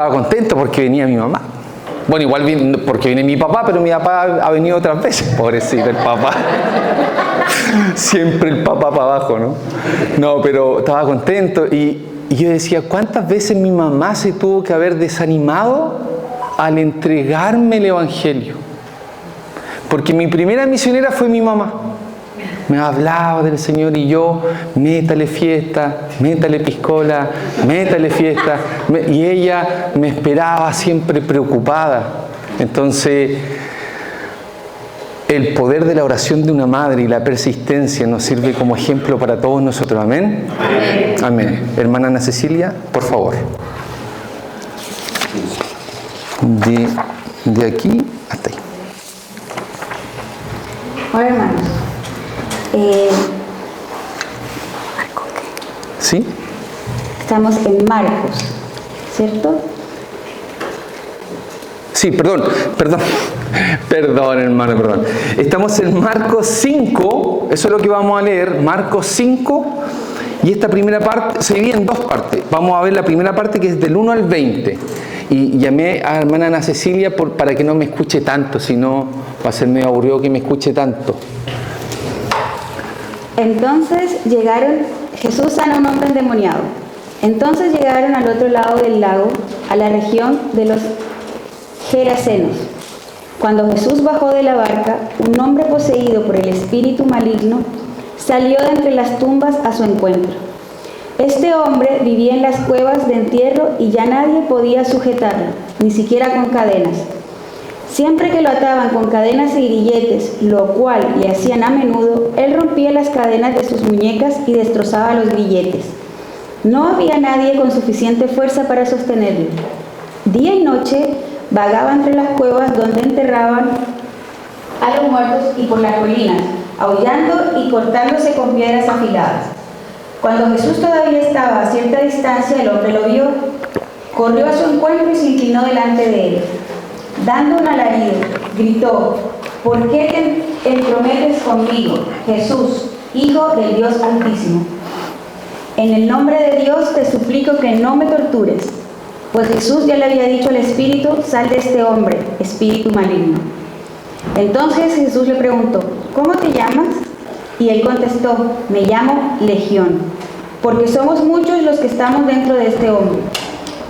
Estaba contento porque venía mi mamá. Bueno, igual porque viene mi papá, pero mi papá ha venido otras veces. Pobrecito el papá. Siempre el papá para abajo, ¿no? No, pero estaba contento y yo decía, ¿cuántas veces mi mamá se tuvo que haber desanimado al entregarme el Evangelio? Porque mi primera misionera fue mi mamá. Me hablaba del Señor y yo, métale fiesta, métale piscola, métale fiesta. Y ella me esperaba siempre preocupada. Entonces, el poder de la oración de una madre y la persistencia nos sirve como ejemplo para todos nosotros. ¿Amén? Amén. Amén. Hermana Ana Cecilia, por favor. De aquí hasta ahí. Hola, hermanos. ¿Sí? Estamos en Marcos, ¿cierto? Sí, perdón, hermano, perdón. Estamos en Marcos 5, eso es lo que vamos a leer, Marcos 5, y esta primera parte se divide en dos partes. Vamos a ver la primera parte que es del 1 al 20. Y llamé a hermana Ana Cecilia para que no me escuche tanto, si no va a ser medio aburrido que me escuche tanto. Entonces Jesús sana a un hombre endemoniado. Entonces llegaron al otro lado del lago, a la región de los Gerasenos. Cuando Jesús bajó de la barca, un hombre poseído por el espíritu maligno salió de entre las tumbas a su encuentro. Este hombre vivía en las cuevas de entierro y ya nadie podía sujetarlo, ni siquiera con cadenas. Siempre que lo ataban con cadenas y grilletes, lo cual le hacían a menudo, él rompía las cadenas de sus muñecas y destrozaba los grilletes. No había nadie con suficiente fuerza para sostenerlo. Día y noche vagaba entre las cuevas donde enterraban a los muertos y por las colinas, aullando y cortándose con piedras afiladas. Cuando Jesús todavía estaba a cierta distancia, el hombre lo vio, corrió a su encuentro y se inclinó delante de él. Dando un alarido, gritó: ¿por qué te entrometes conmigo, Jesús, Hijo del Dios Altísimo? En el nombre de Dios te suplico que no me tortures. Pues Jesús ya le había dicho al espíritu: sal de este hombre, espíritu maligno. Entonces Jesús le preguntó: ¿cómo te llamas? Y él contestó: me llamo Legión, porque somos muchos los que estamos dentro de este hombre.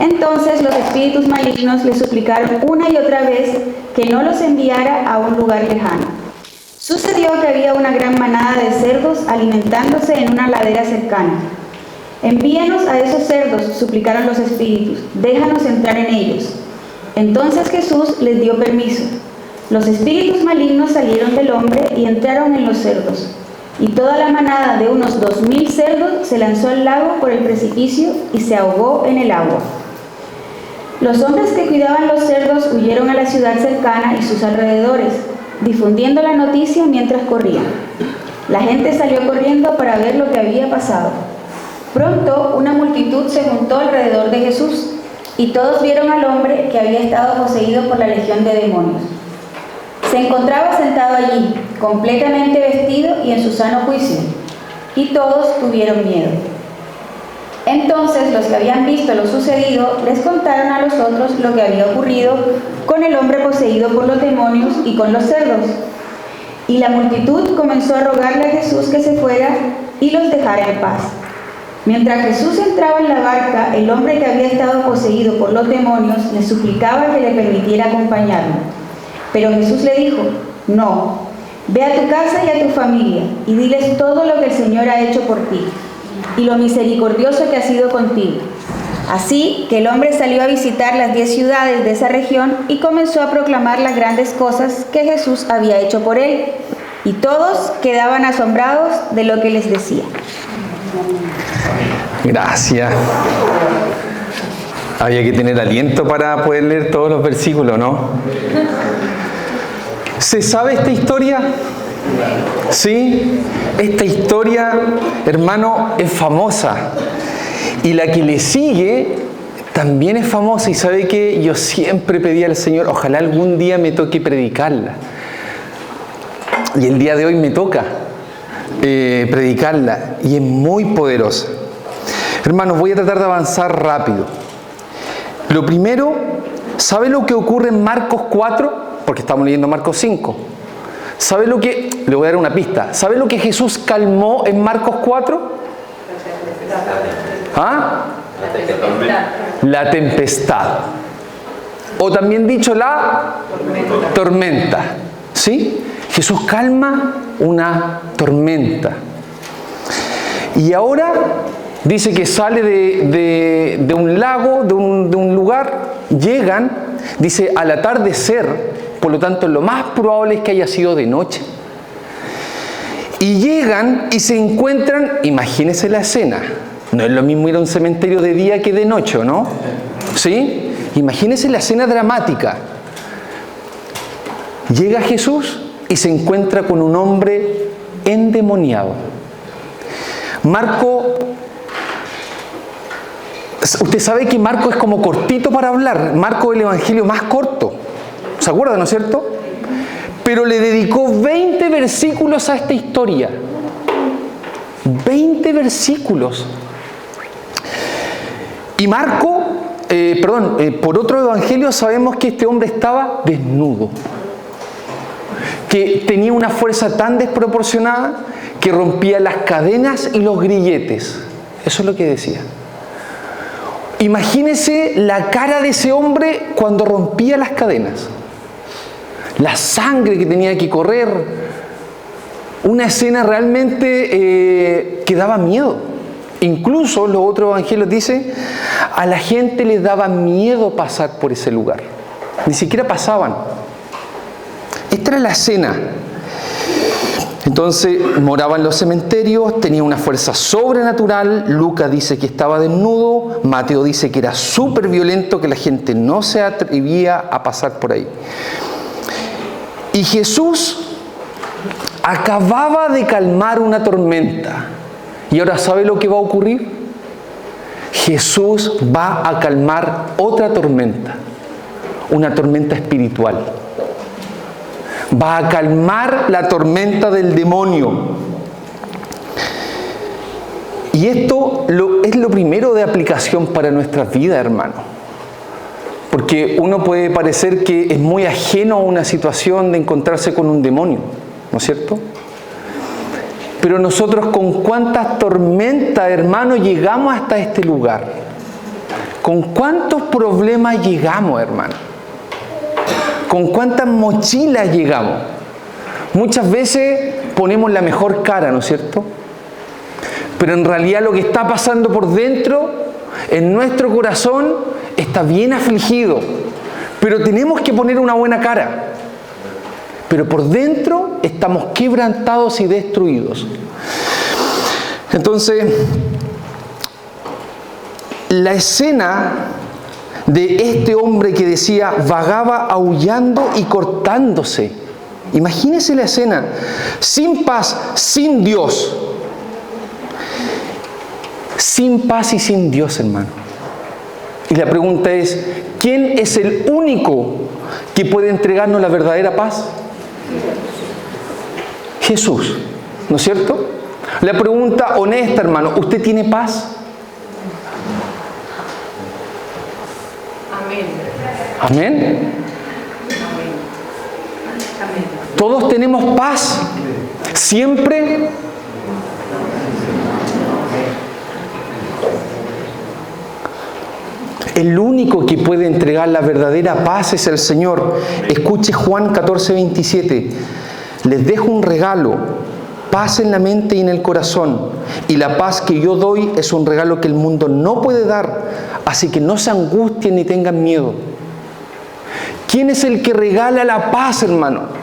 Entonces los espíritus malignos le suplicaron una y otra vez que no los enviara a un lugar lejano. Sucedió que había una gran manada de cerdos alimentándose en una ladera cercana. Envíanos a esos cerdos, suplicaron los espíritus, déjanos entrar en ellos. Entonces Jesús les dio permiso. Los espíritus malignos salieron del hombre y entraron en los cerdos. Y toda la manada de unos 2000 cerdos se lanzó al lago por el precipicio y se ahogó en el agua. Los hombres que cuidaban los cerdos huyeron a la ciudad cercana y sus alrededores, difundiendo la noticia mientras corrían. La gente salió corriendo para ver lo que había pasado. Pronto una multitud se juntó alrededor de Jesús y todos vieron al hombre que había estado poseído por la legión de demonios. Se encontraba sentado allí, completamente vestido y en su sano juicio, y todos tuvieron miedo. Entonces los que habían visto lo sucedido les contaron a los otros lo que había ocurrido con el hombre poseído por los demonios y con los cerdos. Y la multitud comenzó a rogarle a Jesús que se fuera y los dejara en paz. Mientras Jesús entraba en la barca, el hombre que había estado poseído por los demonios le suplicaba que le permitiera acompañarlo. Pero Jesús le dijo: no, ve a tu casa y a tu familia y diles todo lo que el Señor ha hecho por ti y lo misericordioso que ha sido contigo. Así que el hombre salió a visitar las 10 ciudades de esa región y comenzó a proclamar las grandes cosas que Jesús había hecho por él, y todos quedaban asombrados de lo que les decía. Gracias. Había que tener aliento para poder leer todos los versículos, ¿no? ¿Se sabe esta historia? ¿Sí? Esta historia, hermano, es famosa. Y la que le sigue también es famosa. Y sabe que yo siempre pedí al Señor, ojalá algún día me toque predicarla. Y el día de hoy me toca predicarla. Y es muy poderosa. Hermanos, voy a tratar de avanzar rápido. Lo primero, ¿sabe lo que ocurre en Marcos 4? Porque estamos leyendo Marcos 5. ¿Sabe lo que? Le voy a dar una pista. ¿Sabe lo que Jesús calmó en Marcos 4? ¿Ah? La tempestad. O también dicho, la tormenta. ¿Sí? Jesús calma una tormenta. Y ahora dice que sale de un lago, de un lugar, llegan, dice al atardecer, por lo tanto lo más probable es que haya sido de noche. Y llegan y se encuentran, imagínense la escena, no es lo mismo ir a un cementerio de día que de noche, ¿no? ¿Sí? Imagínense la escena dramática. Llega Jesús y se encuentra con un hombre endemoniado. Marco, usted sabe que Marco es como cortito para hablar. Marco es el evangelio más corto. ¿Se acuerdan, no es cierto? Pero le dedicó 20 versículos a esta historia. 20 versículos. Y Marco, por otro evangelio sabemos que este hombre estaba desnudo. Que tenía una fuerza tan desproporcionada que rompía las cadenas y los grilletes. Eso es lo que decía. Imagínese la cara de ese hombre cuando rompía las cadenas. La sangre que tenía que correr. Una escena realmente que daba miedo. Incluso los otros evangelios dicen, a la gente les daba miedo pasar por ese lugar. Ni siquiera pasaban. Esta era la escena. Entonces moraba en los cementerios, tenía una fuerza sobrenatural. Lucas dice que estaba desnudo, Mateo dice que era súper violento, que la gente no se atrevía a pasar por ahí. Y Jesús acababa de calmar una tormenta. Y ahora ¿sabe lo que va a ocurrir? Jesús va a calmar otra tormenta, una tormenta espiritual. Va a calmar la tormenta del demonio. Y esto es lo primero de aplicación para nuestras vidas, hermano. Porque uno puede parecer que es muy ajeno a una situación de encontrarse con un demonio, ¿no es cierto? Pero nosotros con cuántas tormentas, hermano, llegamos hasta este lugar. ¿Con cuántos problemas llegamos, hermano? ¿Con cuántas mochilas llegamos? Muchas veces ponemos la mejor cara, ¿no es cierto? Pero en realidad lo que está pasando por dentro, en nuestro corazón, está bien afligido. Pero tenemos que poner una buena cara. Pero por dentro estamos quebrantados y destruidos. Entonces, la escena de este hombre que decía, vagaba aullando y cortándose. Imagínese la escena, sin paz, sin Dios. Sin paz y sin Dios, hermano. Y la pregunta es, ¿quién es el único que puede entregarnos la verdadera paz? Jesús, ¿no es cierto? La pregunta honesta, hermano, ¿usted tiene paz? Amén. ¿Todos tenemos paz? ¿Siempre? El único que puede entregar la verdadera paz es el Señor. Escuche Juan 14:27. Les dejo un regalo, paz en la mente y en el corazón. Y la paz que yo doy es un regalo que el mundo no puede dar. Así que no se angustien ni tengan miedo. ¿Quién es el que regala la paz, hermano?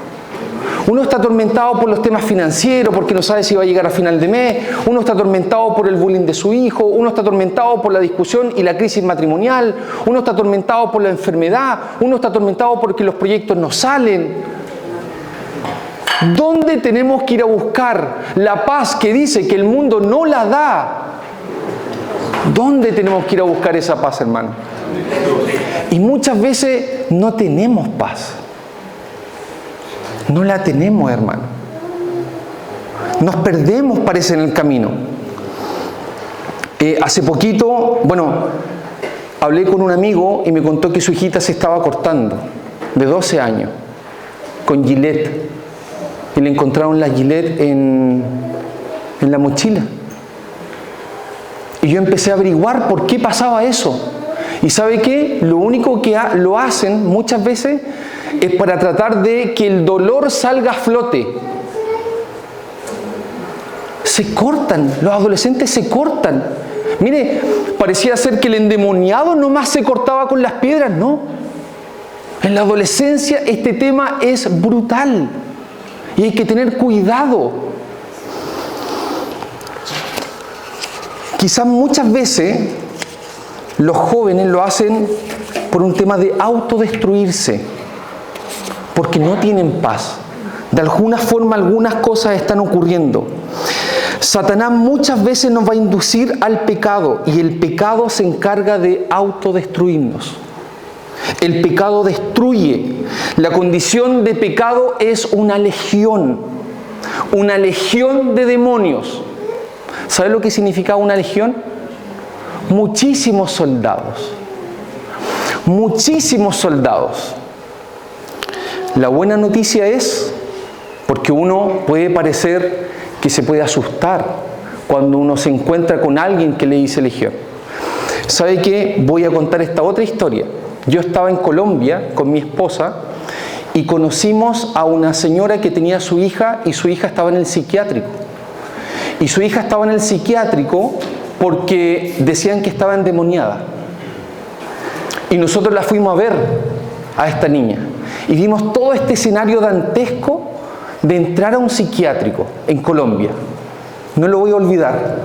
Uno está atormentado por los temas financieros, porque no sabe si va a llegar a final de mes. Uno está atormentado por el bullying de su hijo. Uno está atormentado por la discusión y la crisis matrimonial. Uno está atormentado por la enfermedad. Uno está atormentado porque los proyectos no salen. ¿Dónde tenemos que ir a buscar la paz que dice que el mundo no la da? ¿Dónde tenemos que ir a buscar esa paz, hermano? Y muchas veces no tenemos paz. No la tenemos, hermano. Nos perdemos, parece, en el camino. Hace poquito, hablé con un amigo y me contó que su hijita se estaba cortando, de 12 años, con Gillette. Y le encontraron la Gillette en la mochila. Y yo empecé a averiguar por qué pasaba eso. ¿Y sabe qué? Lo único que lo hacen muchas veces es para tratar de que el dolor salga a flote. Se cortan, los adolescentes se cortan. Mire, parecía ser que el endemoniado nomás se cortaba con las piedras. No. En la adolescencia este tema es brutal y hay que tener cuidado. Quizás muchas veces los jóvenes lo hacen por un tema de autodestruirse, porque no tienen paz. De alguna forma algunas cosas están ocurriendo. Satanás muchas veces nos va a inducir al pecado y el pecado se encarga de autodestruirnos. El pecado destruye. La condición de pecado es una legión de demonios. ¿Sabe lo que significa una legión? Muchísimos soldados. Muchísimos soldados. La buena noticia es, porque uno puede parecer que se puede asustar cuando uno se encuentra con alguien que le dice legión. ¿Sabe qué? Voy a contar esta otra historia. Yo estaba en Colombia con mi esposa y conocimos a una señora que tenía a su hija y su hija estaba en el psiquiátrico. Y su hija estaba en el psiquiátrico porque decían que estaba endemoniada. Y nosotros la fuimos a ver a esta niña. Y vimos todo este escenario dantesco de entrar a un psiquiátrico en Colombia. No lo voy a olvidar.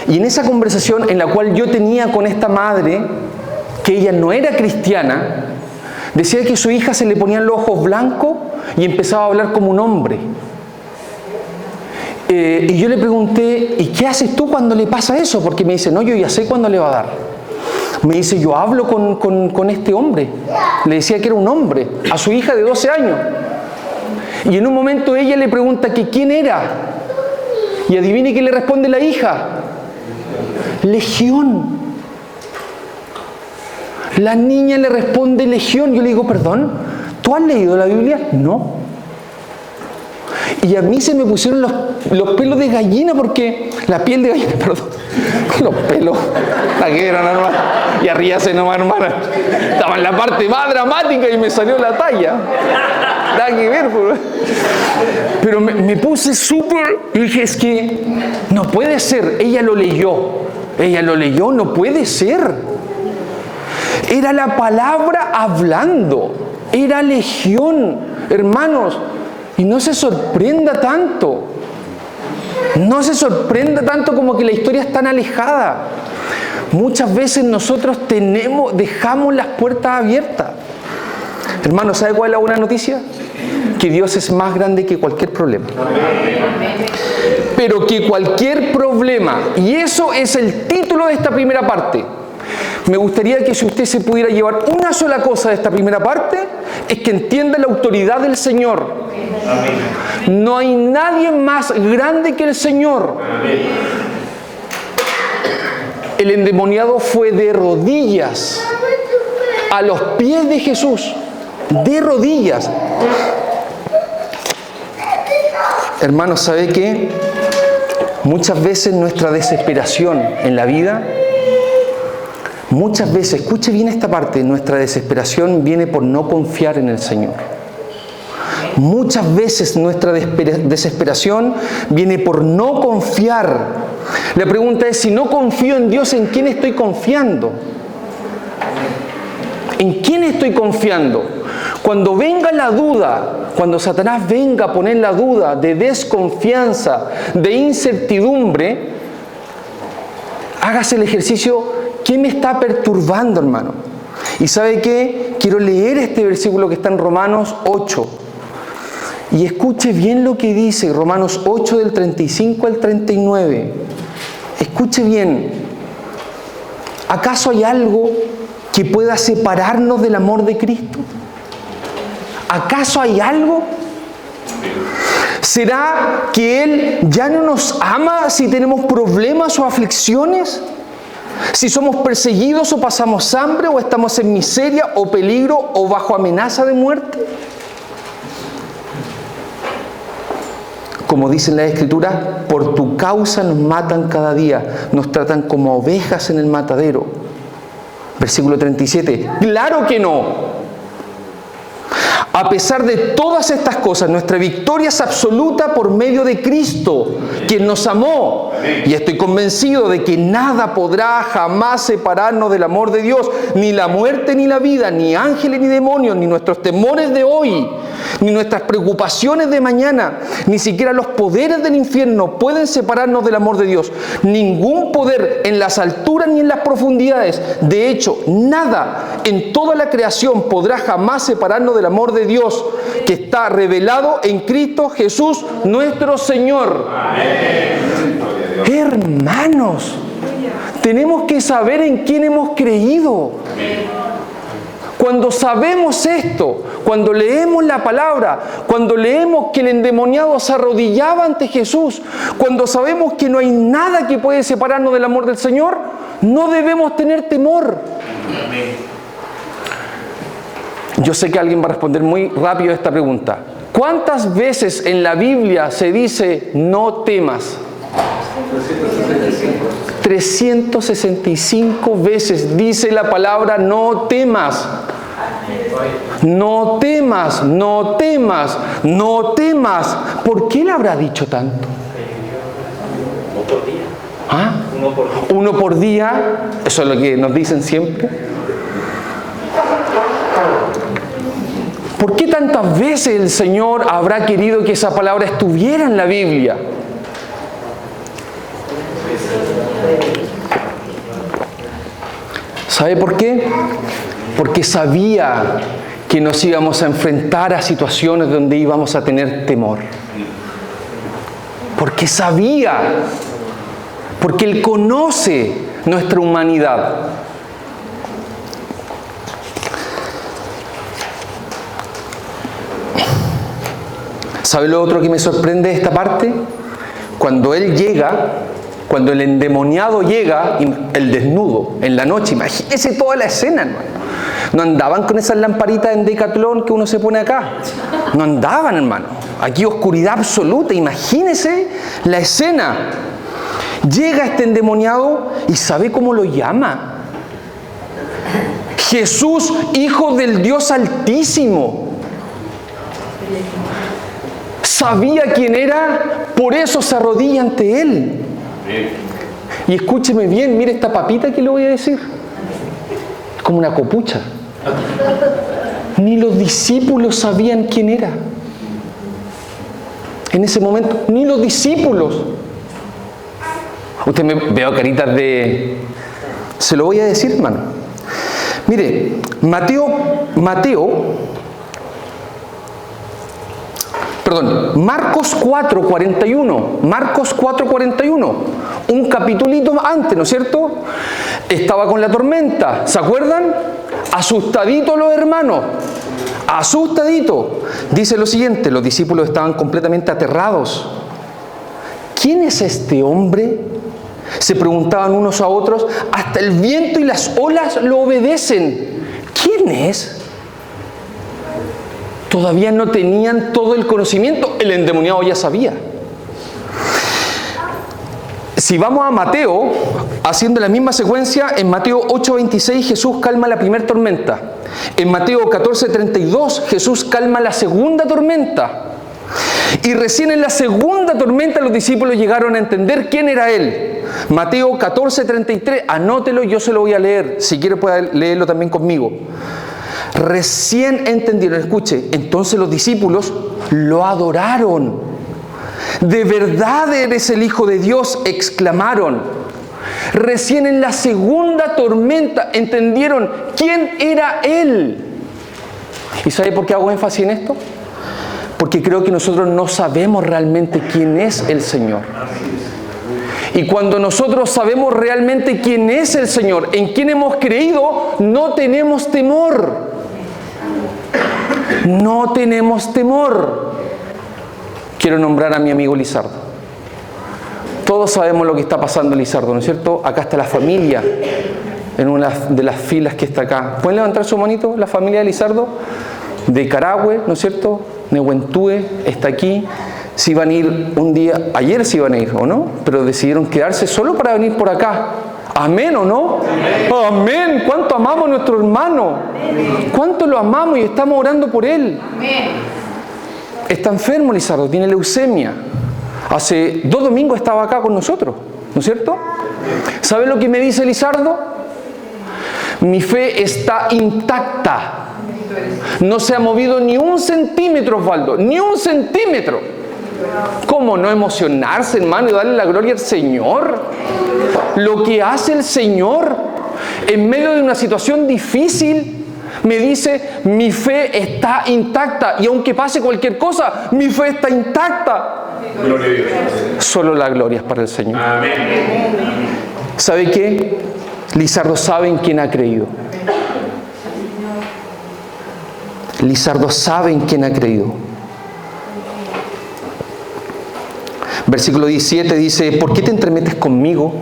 Y en esa conversación en la cual yo tenía con esta madre, que ella no era cristiana, decía que a su hija se le ponían los ojos blancos y empezaba a hablar como un hombre. Y yo le pregunté, ¿y qué haces tú cuando le pasa eso? Porque me dice, no, yo ya sé cuándo le va a dar. Me dice, yo hablo con este hombre. Le decía que era un hombre, a su hija de 12 años. Y en un momento ella le pregunta que quién era. Y adivine qué le responde la hija. Legión. La niña le responde legión. Yo le digo, perdón, ¿tú has leído la Biblia? No. Y a mí se me pusieron los pelos de gallina porque... La piel de gallina, perdón. Los pelos. La que eran, hermano. Y arríase nomás, hermana. Estaba en la parte más dramática y me salió la talla. Nada que ver, pero me puse súper... Y dije, es que no puede ser. Ella lo leyó, no puede ser. Era la palabra hablando. Era legión. Hermanos, y no se sorprenda tanto. No se sorprenda tanto como que la historia es tan alejada. Muchas veces nosotros dejamos las puertas abiertas. Hermano, ¿sabe cuál es la buena noticia? Que Dios es más grande que cualquier problema. Pero que cualquier problema, y eso es el título de esta primera parte. Me gustaría que si usted se pudiera llevar una sola cosa de esta primera parte, es que entienda la autoridad del Señor. No hay nadie más grande que el Señor. El endemoniado fue de rodillas a los pies de Jesús. De rodillas. Hermanos, ¿sabe qué? Muchas veces nuestra desesperación en la vida, muchas veces, escuche bien esta parte, nuestra desesperación viene por no confiar en el Señor. Muchas veces nuestra desesperación viene por no confiar. La pregunta es, si no confío en Dios, ¿en quién estoy confiando? ¿En quién estoy confiando? Cuando venga la duda, cuando Satanás venga a poner la duda de desconfianza, de incertidumbre, hágase el ejercicio, ¿qué me está perturbando, hermano? ¿Y sabe qué? Quiero leer este versículo que está en Romanos 8. Y escuche bien lo que dice Romanos 8 del 35 al 39. Escuche bien. ¿Acaso hay algo que pueda separarnos del amor de Cristo? ¿Acaso hay algo? ¿Será que Él ya no nos ama si tenemos problemas o aflicciones? Si somos perseguidos o pasamos hambre o estamos en miseria o peligro o bajo amenaza de muerte. Como dice en la Escritura, por tu causa nos matan cada día, nos tratan como ovejas en el matadero. Versículo 37. Claro que no. A pesar de todas estas cosas, nuestra victoria es absoluta por medio de Cristo, quien nos amó. Y estoy convencido de que nada podrá jamás separarnos del amor de Dios, ni la muerte ni la vida, ni ángeles ni demonios, ni nuestros temores de hoy, ni nuestras preocupaciones de mañana, ni siquiera los poderes del infierno pueden separarnos del amor de Dios. Ningún poder en las alturas ni en las profundidades. De hecho, nada en toda la creación podrá jamás separarnos del amor de Dios que está revelado en Cristo Jesús nuestro Señor. Amén. Hermanos, tenemos que saber en quién hemos creído. Cuando sabemos esto, cuando leemos la palabra, cuando leemos que el endemoniado se arrodillaba ante Jesús, cuando sabemos que no hay nada que puede separarnos del amor del Señor, no debemos tener temor. Yo sé que alguien va a responder muy rápido a esta pregunta. ¿Cuántas veces en la Biblia se dice no temas? 365 veces dice la palabra no temas. No temas, no temas, no temas. ¿Por qué le habrá dicho tanto? ¿Ah? Uno por día. Eso es lo que nos dicen siempre. ¿Por qué tantas veces el Señor habrá querido que esa palabra estuviera en la Biblia? ¿Sabe por qué? Porque sabía que nos íbamos a enfrentar a situaciones donde íbamos a tener temor. Porque sabía, porque Él conoce nuestra humanidad. ¿Sabe lo otro que me sorprende de esta parte? Cuando Él llega, cuando el endemoniado llega, el desnudo, en la noche, imagínese toda la escena, hermano. No andaban con esas lamparitas en Decathlon que uno se pone acá. No andaban, hermano. Aquí oscuridad absoluta. Imagínese la escena. Llega este endemoniado y ¿sabe cómo lo llama? Jesús, Hijo del Dios Altísimo. Sabía quién era, por eso se arrodilla ante Él. Y escúcheme bien, mire esta papita que le voy a decir. Es como una copucha. Ni los discípulos sabían quién era. En ese momento, ni los discípulos. Usted me veo caritas de... Se lo voy a decir, hermano. Mire, Marcos 4:41. Marcos 4:41. Un capitulito antes, ¿no es cierto? Estaba con la tormenta, ¿se acuerdan? Asustaditos los hermanos. Asustadito. Dice lo siguiente, los discípulos estaban completamente aterrados. ¿Quién es este hombre? Se preguntaban unos a otros. Hasta el viento y las olas lo obedecen. ¿Quién es? Todavía no tenían todo el conocimiento. El endemoniado ya sabía. Si vamos a Mateo, haciendo la misma secuencia, en Mateo 8:26 Jesús calma la primera tormenta. En Mateo 14:32 Jesús calma la segunda tormenta. Y recién en la segunda tormenta los discípulos llegaron a entender quién era Él. Mateo 14:33, anótelo, yo se lo voy a leer. Si quiere puede leerlo también conmigo. Recién entendieron, escuche, entonces los discípulos lo adoraron. ¿De verdad eres el Hijo de Dios?, exclamaron. Recién en la segunda tormenta entendieron quién era Él. ¿Y sabe por qué hago énfasis en esto? Porque creo que nosotros no sabemos realmente quién es el Señor. Y cuando nosotros sabemos realmente quién es el Señor, en quién hemos creído, no tenemos temor. No tenemos temor. Quiero nombrar a mi amigo Lizardo. Todos sabemos lo que está pasando en Lizardo, ¿no es cierto? Acá está la familia, en una de las filas que está acá. ¿Pueden levantar su manito? La familia de Lizardo, de Carahue, ¿no es cierto? Nehuentúe está aquí. Se iban a ir un día, ayer se iban a ir, ¿o no? Pero decidieron quedarse solo para venir por acá. ¿Amén o no? Amén. ¿Cuánto amamos a nuestro hermano? ¿Cuánto lo amamos y estamos orando por él? Está enfermo Lizardo, tiene leucemia. Hace 2 domingos estaba acá con nosotros, ¿no es cierto? ¿Sabe lo que me dice Lizardo? Mi fe está intacta. No se ha movido ni 1 centímetro, Osvaldo, ni 1 centímetro. ¿Cómo no emocionarse, hermano, y darle la gloria al Señor? Lo que hace el Señor en medio de una situación difícil, me dice, mi fe está intacta. Y aunque pase cualquier cosa, mi fe está intacta. Gloria a Dios. Solo la gloria es para el Señor. Amén. ¿Sabe qué? Lizardo sabe en quién ha creído. Lizardo sabe en quién ha creído. Versículo 17 dice, ¿por qué te entremetes conmigo?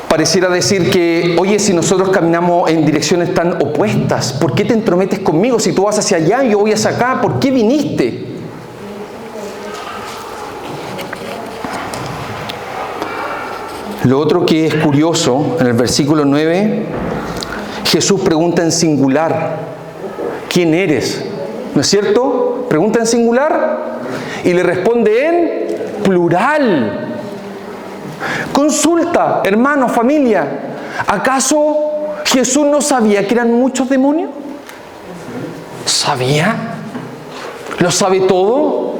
Pareciera decir que, oye, si nosotros caminamos en direcciones tan opuestas, ¿por qué te entrometes conmigo? Si tú vas hacia allá y yo voy hacia acá, ¿por qué viniste? Lo otro que es curioso, en el versículo 9, Jesús pregunta en singular, ¿quién eres? ¿No es cierto? Pregunta en singular y le responde en plural. Consulta, hermano, familia, ¿acaso Jesús no sabía que eran muchos demonios? ¿Sabía? ¿Lo sabe todo?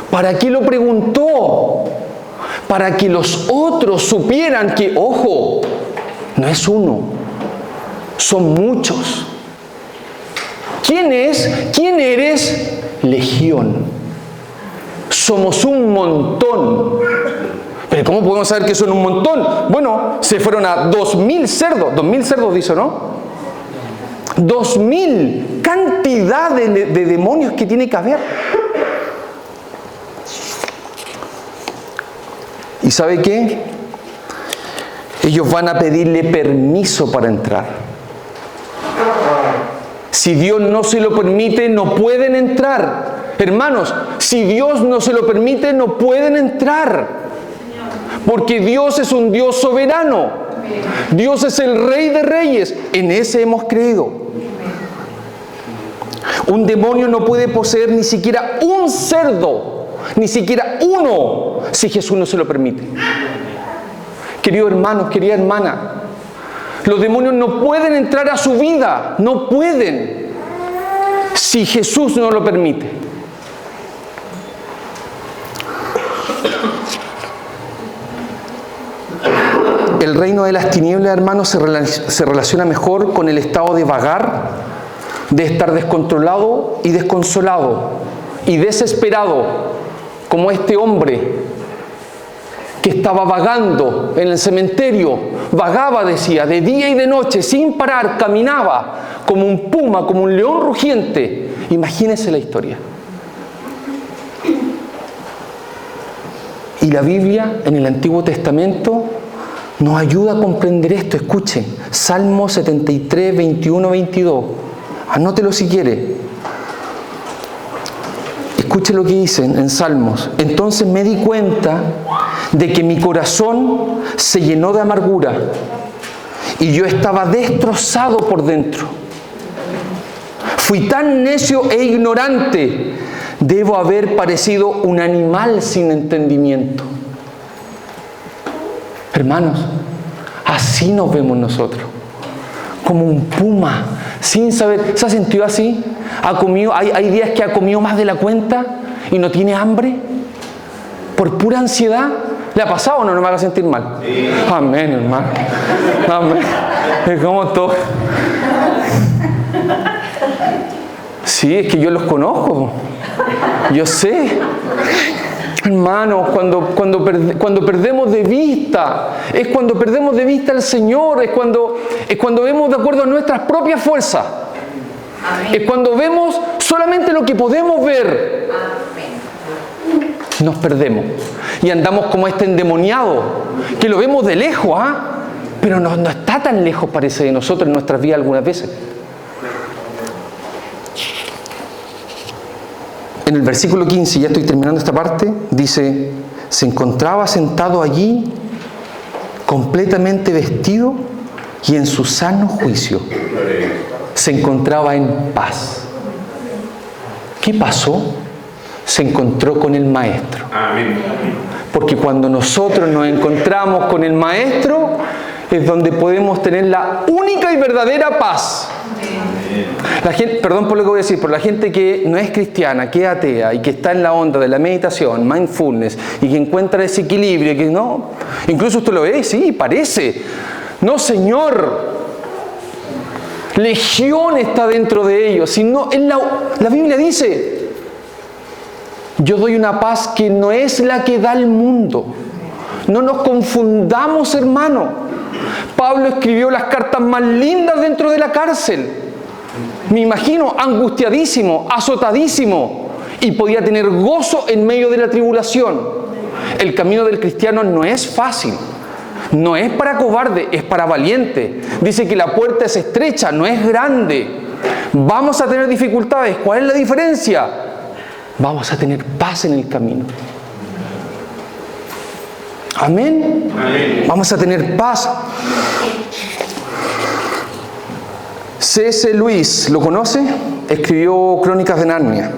¿Para qué lo preguntó? Para que los otros supieran que, ojo, no es uno, son muchos. ¿Quién es? ¿Quién eres? Legión. Somos un montón. ¿Pero cómo podemos saber que son un montón? Bueno, se fueron a 2.000 cerdos. 2.000 cerdos dice, ¿no? 2.000. Cantidad de demonios que tiene que haber. ¿Y sabe qué? Ellos van a pedirle permiso para entrar. Si Dios no se lo permite, no pueden entrar. Hermanos, si Dios no se lo permite, no pueden entrar. Porque Dios es un Dios soberano. Dios es el Rey de Reyes. En ese hemos creído. Un demonio no puede poseer ni siquiera un cerdo. Ni siquiera uno, si Jesús no se lo permite. Queridos hermanos, querida hermana, los demonios no pueden entrar a su vida, no pueden, si Jesús no lo permite. El reino de las tinieblas, hermanos, se relaciona mejor con el estado de vagar, de estar descontrolado y desconsolado y desesperado, como este hombre que estaba vagando en el cementerio, vagaba, decía, de día y de noche, sin parar, caminaba como un puma, como un león rugiente. Imagínense la historia. Y la Biblia, en el Antiguo Testamento, nos ayuda a comprender esto. Escuchen, Salmo 73, 21, 22. Anótelo si quiere. Escuche lo que dicen en Salmos. Entonces me di cuenta de que mi corazón se llenó de amargura y yo estaba destrozado por dentro. Fui tan necio e ignorante, debo haber parecido un animal sin entendimiento. Hermanos, así nos vemos nosotros, como un puma, sin saber. ¿Se ha sentido así? ¿Ha comido? Hay días que ha comido más de la cuenta y no tiene hambre por pura ansiedad. ¿Le ha pasado o no? No me haga sentir mal. Sí. Amén, hermano. Amén. Es como todo. Sí, es que yo los conozco. Yo sé. Hermanos, cuando perdemos de vista, es cuando perdemos de vista al Señor, es cuando vemos de acuerdo a nuestras propias fuerzas. Amén. Es cuando vemos solamente lo que podemos ver. Amén. nos perdemos. Y andamos como este endemoniado, que lo vemos de lejos, pero no está tan lejos, parece, de nosotros en nuestras vidas algunas veces. En el versículo 15, ya estoy terminando esta parte, dice, se encontraba sentado allí, completamente vestido y en su sano juicio. Se encontraba en paz. ¿Qué pasó? Se encontró con el Maestro. Amén. Porque cuando nosotros nos encontramos con el Maestro, es donde podemos tener la única y verdadera paz. La gente, perdón por lo que voy a decir, pero la gente que no es cristiana, que es atea y que está en la onda de la meditación, mindfulness, y que encuentra ese equilibrio, que no, incluso usted lo ve, sí, parece. No, Señor, legión está dentro de ellos. Si no, la Biblia dice, yo doy una paz que no es la que da el mundo. No nos confundamos, hermano. Pablo escribió las cartas más lindas dentro de la cárcel. Me imagino angustiadísimo, azotadísimo, y podía tener gozo en medio de la tribulación. El camino del cristiano no es fácil. No es para cobarde, es para valiente. Dice que la puerta es estrecha, no es grande. Vamos a tener dificultades. ¿Cuál es la diferencia? Vamos a tener paz en el camino. Amén. Amén. Vamos a tener paz. C.S. Lewis, ¿lo conoce? Escribió Crónicas de Narnia.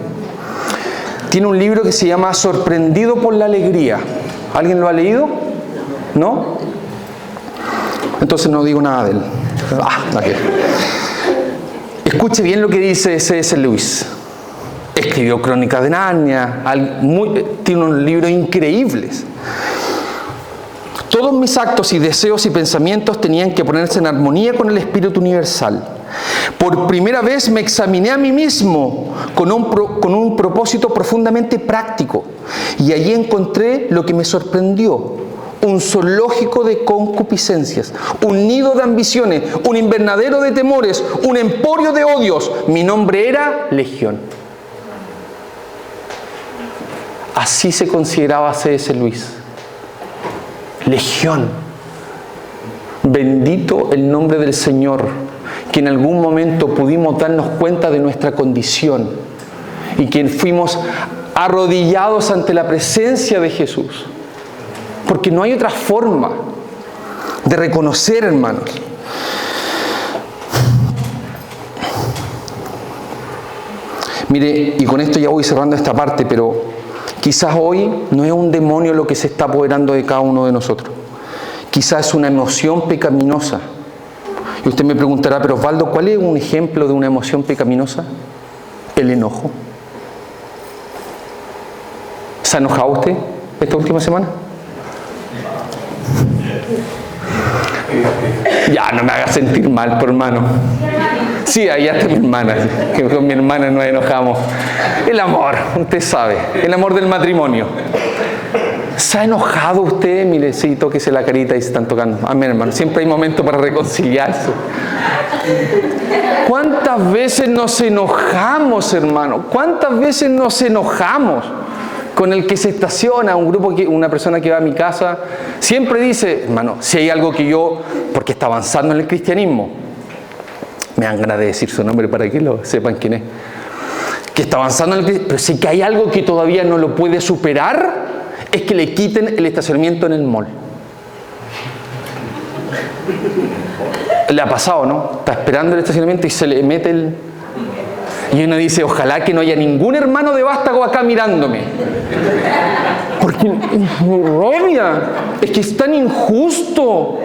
Tiene un libro que se llama Sorprendido por la alegría. ¿Alguien lo ha leído? ¿No? Entonces no digo nada de él. Escuche bien lo que dice C.S. Lewis. Escribió Crónicas de Narnia. Tiene unos libros increíbles. Todos mis actos y deseos y pensamientos tenían que ponerse en armonía con el Espíritu Universal. Por primera vez me examiné a mí mismo con un propósito profundamente práctico. Y allí encontré lo que me sorprendió. Un zoológico de concupiscencias, un nido de ambiciones, un invernadero de temores, un emporio de odios. Mi nombre era Legión. Así se consideraba C.S. Lewis. Legión. Bendito el nombre del Señor, que en algún momento pudimos darnos cuenta de nuestra condición y que fuimos arrodillados ante la presencia de Jesús. Porque no hay otra forma de reconocer, hermanos. Mire, y con esto ya voy cerrando esta parte, pero quizás hoy no es un demonio lo que se está apoderando de cada uno de nosotros. Quizás es una emoción pecaminosa. Y usted me preguntará, pero Osvaldo, ¿cuál es un ejemplo de una emoción pecaminosa? El enojo. ¿Se ha enojado usted esta última semana? Ya, no me haga sentir mal, por hermano. Sí, allá está mi hermana, que con mi hermana nos enojamos. El amor, usted sabe, el amor del matrimonio. ¿Se ha enojado usted? Mire, sí, tóquese la carita y se están tocando. Amén, hermano. Siempre hay momentos para reconciliarse. ¿Cuántas veces nos enojamos, hermano? ¿Cuántas veces nos enojamos? Con el que se estaciona, una persona que va a mi casa, siempre dice, hermano, si hay algo que yo, porque está avanzando en el cristianismo, me dan ganas de decir su nombre para que lo sepan quién es, que está avanzando en el cristianismo, pero si que hay algo que todavía no lo puede superar, es que le quiten el estacionamiento en el mall. Le ha pasado, ¿no? Está esperando el estacionamiento y se le mete el... Y uno dice, ojalá que no haya ningún hermano de Vástago acá mirándome. Porque rabia, es que es tan injusto.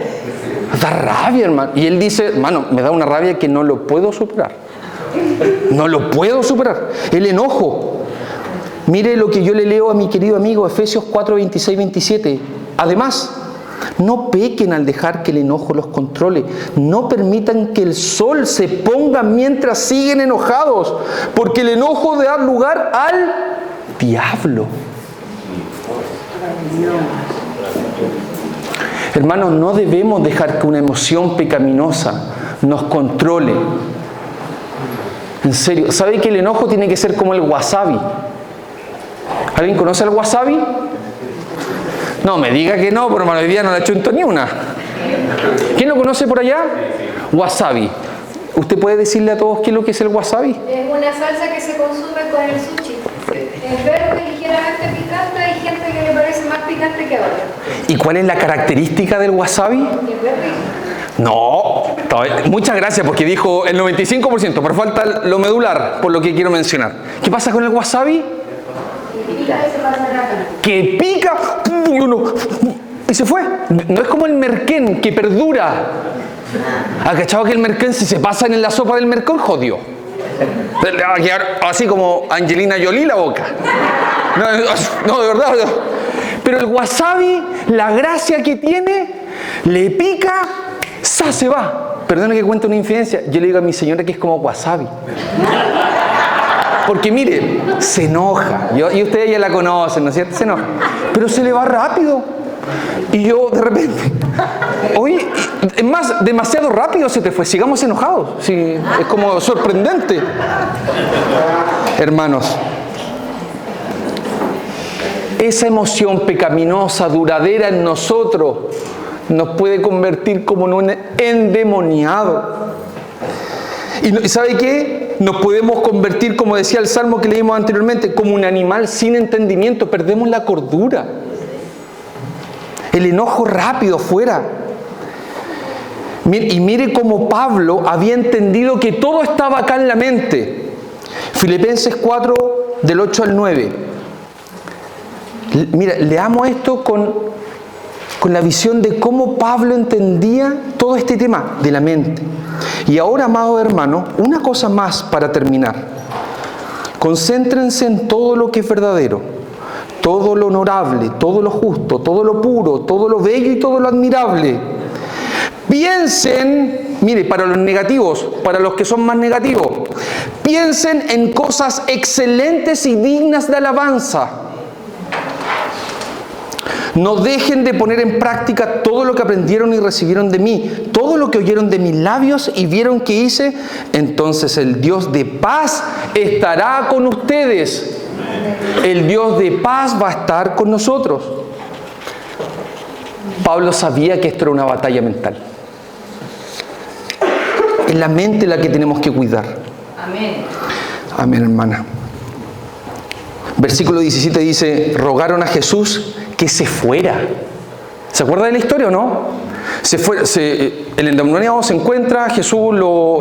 Da rabia, hermano. Y él dice, hermano, me da una rabia que no lo puedo superar. No lo puedo superar. El enojo. Mire lo que yo le leo a mi querido amigo, Efesios 4, 26, 27. Además, no pequen al dejar que el enojo los controle. No permitan que el sol se ponga mientras siguen enojados, porque el enojo da lugar al diablo. Hermanos, no debemos dejar que una emoción pecaminosa nos controle. En serio, ¿sabe que el enojo tiene que ser como el wasabi? ¿Alguien conoce el wasabi? No, me diga que no, pero hermano, hoy día no le chunto ni una. ¿Quién lo conoce por allá? Wasabi. ¿Usted puede decirle a todos qué es lo que es el wasabi? Es una salsa que se consume con el sushi. Es verde, ligeramente picante, hay gente que le parece más picante que a otra. ¿Y cuál es la característica del wasabi? Es verde. No, muchas gracias porque dijo el 95%, pero falta lo medular, por lo que quiero mencionar. ¿Qué pasa con el wasabi? Pica y se pasa rápido. Que pica y se fue. No es como el merquén, que perdura. ¿Ha cachado que el merquén, si se pasa en la sopa del merquén, jodió? Le va a quedar así como Angelina Jolie la boca. No, de verdad. No. Pero el wasabi, la gracia que tiene, le pica, se va. Perdone que cuente una infidencia. Yo le digo a mi señora que es como wasabi. Porque mire, se enoja. Y ustedes ya la conocen, ¿no es cierto? Se enoja. Pero se le va rápido. Y yo de repente, oye, es más, demasiado rápido se te fue. Sigamos enojados. Sí, es como sorprendente. Hermanos, esa emoción pecaminosa, duradera en nosotros, nos puede convertir como en un endemoniado. ¿Y sabe qué? Nos podemos convertir, como decía el Salmo que leímos anteriormente, como un animal sin entendimiento. Perdemos la cordura. El enojo rápido fuera. Y mire cómo Pablo había entendido que todo estaba acá en la mente. Filipenses 4, del 8 al 9. Mira, leamos esto con la visión de cómo Pablo entendía todo este tema de la mente. Y ahora, amados hermanos, una cosa más para terminar. Concéntrense en todo lo que es verdadero, todo lo honorable, todo lo justo, todo lo puro, todo lo bello y todo lo admirable. Piensen, mire, para los negativos, para los que son más negativos, piensen en cosas excelentes y dignas de alabanza. No dejen de poner en práctica todo lo que aprendieron y recibieron de mí, todo lo que oyeron de mis labios y vieron que hice. Entonces el Dios de paz estará con ustedes. El Dios de paz va a estar con nosotros. Pablo sabía que esto era una batalla mental. Es la mente la que tenemos que cuidar. Amén. Amén, hermana. Versículo 17 dice, rogaron a Jesús que se fuera. ¿Se acuerda de la historia o no? El endemoniado se encuentra, Jesús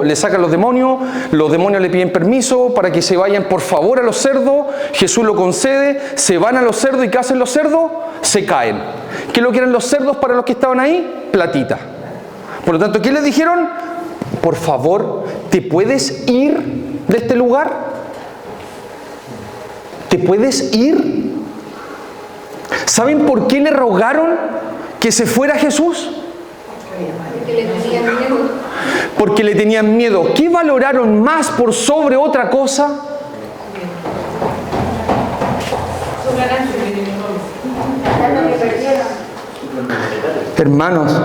le saca los demonios le piden permiso para que se vayan por favor a los cerdos, Jesús lo concede, se van a los cerdos y ¿qué hacen los cerdos? Se caen. ¿Qué es lo que eran los cerdos para los que estaban ahí? Platita. Por lo tanto, ¿qué les dijeron? Por favor, ¿te puedes ir de este lugar? ¿Te puedes ir? ¿Saben por qué le rogaron que se fuera Jesús? Porque le tenían miedo. Porque le tenían miedo. ¿Qué valoraron más por sobre otra cosa? Su ganancia. Lo que perdieron. Hermanos,